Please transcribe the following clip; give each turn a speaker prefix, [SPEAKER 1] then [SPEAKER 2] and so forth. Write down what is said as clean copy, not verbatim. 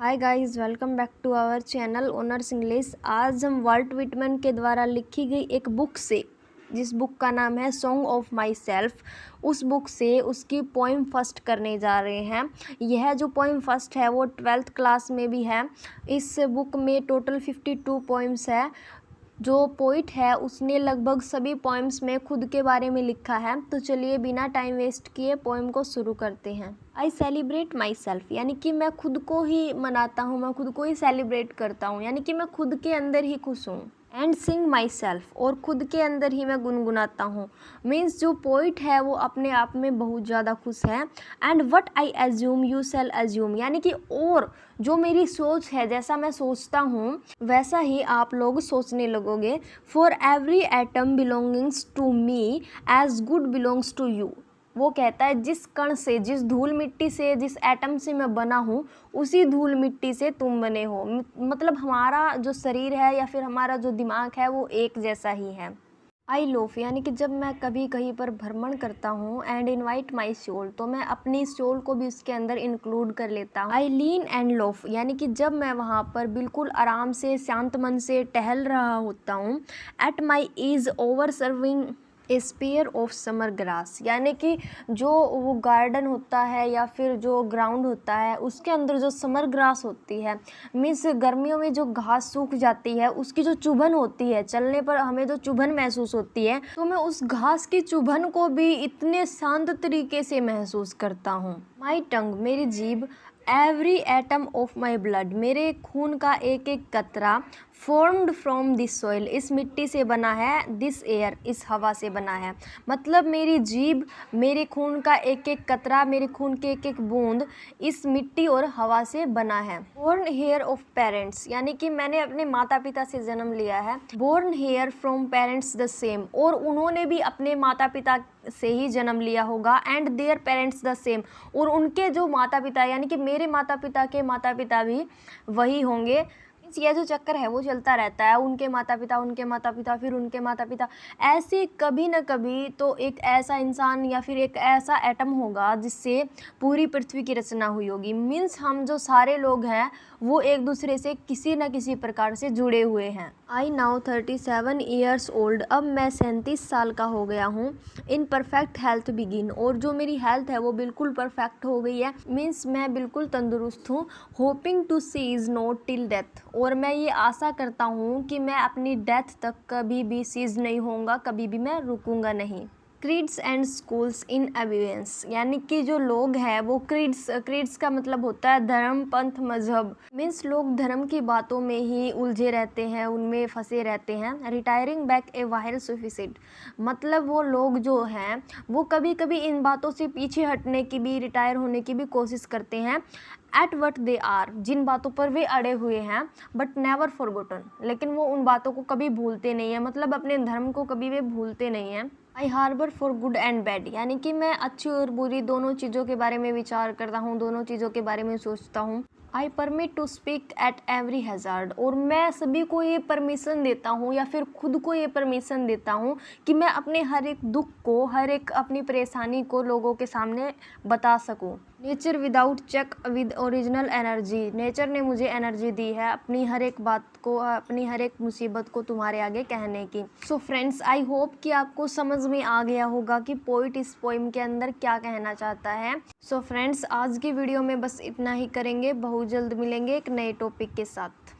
[SPEAKER 1] Hi guys, welcome back to our channel honours English. आज हम volt Whitman के द्वारा लिखी गई एक बुक से, जिस बुक का नाम है सॉन्ग ऑफ माई सेल्फ, उस बुक से उसकी पोइम फर्स्ट करने जा रहे हैं। यह जो पोइम फर्स्ट है वो 12th क्लास में भी है। इस बुक में टोटल 52 पोइम्स है। जो पोइट है उसने लगभग सभी पोइम्स में खुद के बारे में लिखा है। तो चलिए बिना टाइम वेस्ट किए पोइम को शुरू करते हैं। आई सेलिब्रेट माई सेल्फ, यानी कि मैं खुद को ही मनाता हूँ, मैं खुद को ही सेलिब्रेट करता हूँ, यानी कि मैं खुद के अंदर ही खुश हूँ। एंड सिंग माई सेल्फ, और खुद के अंदर ही मैं गुनगुनाता हूँ। मीन्स जो पोइट है वो अपने आप में बहुत ज़्यादा खुश है। And what I assume you shall assume, यानी कि और जो मेरी सोच है, जैसा मैं सोचता हूँ वैसा ही आप लोग सोचने लगोगे। For every atom belongings to me as good belongs to you. वो कहता है जिस कण से, जिस धूल मिट्टी से, जिस एटम से मैं बना हूँ उसी धूल मिट्टी से तुम बने हो। मतलब हमारा जो शरीर है या फिर हमारा जो दिमाग है वो एक जैसा ही है। आई लोफ, यानी कि जब मैं कभी कहीं पर भ्रमण करता हूँ। एंड इनवाइट माई सोल, तो मैं अपनी सोल को भी उसके अंदर इंक्लूड कर लेता हूँ। आई लीन एंड लोफ, यानी कि जब मैं वहाँ पर बिल्कुल आराम से शांत मन से टहल रहा होता हूँ। At my ease observing a spear of summer grass, यानी कि जो वो गार्डन होता है या फिर जो ग्राउंड होता है उसके अंदर जो समर ग्रास होती है, मीन्स गर्मियों में जो घास सूख जाती है उसकी जो चुभन होती है, चलने पर हमें जो चुभन महसूस होती है, तो मैं उस घास की चुभन को भी इतने शांत तरीके से महसूस करता हूँ। माई टंग, मेरी जीभ। Every atom of my blood, मेरे खून का एक एक कतरा। फॉर्म्ड फ्रॉम दिस सॉइल, इस मिट्टी से बना है। दिस एयर, इस हवा से बना है। मतलब मेरी जीभ, मेरे खून का एक एक कतरा, मेरे खून के एक एक बूंद इस मिट्टी और हवा से बना है। बोर्न हेयर ऑफ पेरेंट्स, यानी कि मैंने अपने माता पिता से जन्म लिया है। Born here from parents the same, और उन्होंने भी अपने माता पिता से ही जन्म लिया होगा। And their parents the same, और उनके जो माता पिता, यानी कि मेरे माता पिता के माता पिता भी वही होंगे। ये जो चक्कर है वो चलता रहता है, उनके माता पिता फिर उनके माता पिता। ऐसे कभी ना कभी तो एक ऐसा इंसान या फिर एक ऐसा एटम होगा जिससे पूरी पृथ्वी की रचना हुई होगी। मीन्स हम जो सारे लोग हैं वो एक दूसरे से किसी न किसी प्रकार से जुड़े हुए हैं। आई नाउ 37 ईयर्स ओल्ड, अब मैं 37 साल का हो गया हूँ। इन परफेक्ट हेल्थ बिगिन, और जो मेरी हेल्थ है वो बिल्कुल परफेक्ट हो गई है। मीन्स मैं बिल्कुल तंदुरुस्त हूँ। Hoping to cease not till death, और मैं ये आशा करता हूँ कि मैं अपनी डेथ तक कभी भी सीज नहीं होऊंगा, कभी भी मैं रुकूंगा नहीं। क्रीड्स एंड स्कूल्स इन एबियंस, यानी कि जो लोग हैं वो क्रीड्स का मतलब होता है धर्म, पंथ, मजहब। मीन्स लोग धर्म की बातों में ही उलझे रहते हैं, उनमें फंसे रहते हैं। रिटायरिंग बैक ए वाइल सुफिसिड, मतलब वो लोग जो हैं वो कभी कभी इन बातों से पीछे हटने की भी, रिटायर होने की भी कोशिश करते हैं। एट वट दे आर, जिन बातों पर वे अड़े हुए हैं। बट नेवर फॉरगॉटन, लेकिन वो उन बातों को कभी भूलते नहीं हैं, मतलब अपने धर्म को कभी वे भूलते नहीं हैं। I harbour for good and bad, यानी कि मैं अच्छी और बुरी दोनों चीज़ों के बारे में विचार करता हूँ, दोनों चीज़ों के बारे में सोचता हूँ। I permit to speak at every hazard, और मैं सभी को ये परमिशन देता हूँ या फिर खुद को ये परमिशन देता हूँ कि मैं अपने हर एक दुख को, हर एक अपनी परेशानी को लोगों के सामने बता सकूँ। Nature without check with original energy, nature ने मुझे एनर्जी दी है अपनी हर एक बात को, अपनी हर एक मुसीबत को तुम्हारे आगे कहने की। सो फ्रेंड्स, आई होप कि आपको समझ में आ गया होगा कि पोइट इस पोइम के अंदर क्या कहना चाहता है। सो फ्रेंड्स, आज की वीडियो में बस इतना ही करेंगे। बहुत जल्द मिलेंगे एक नए टॉपिक के साथ।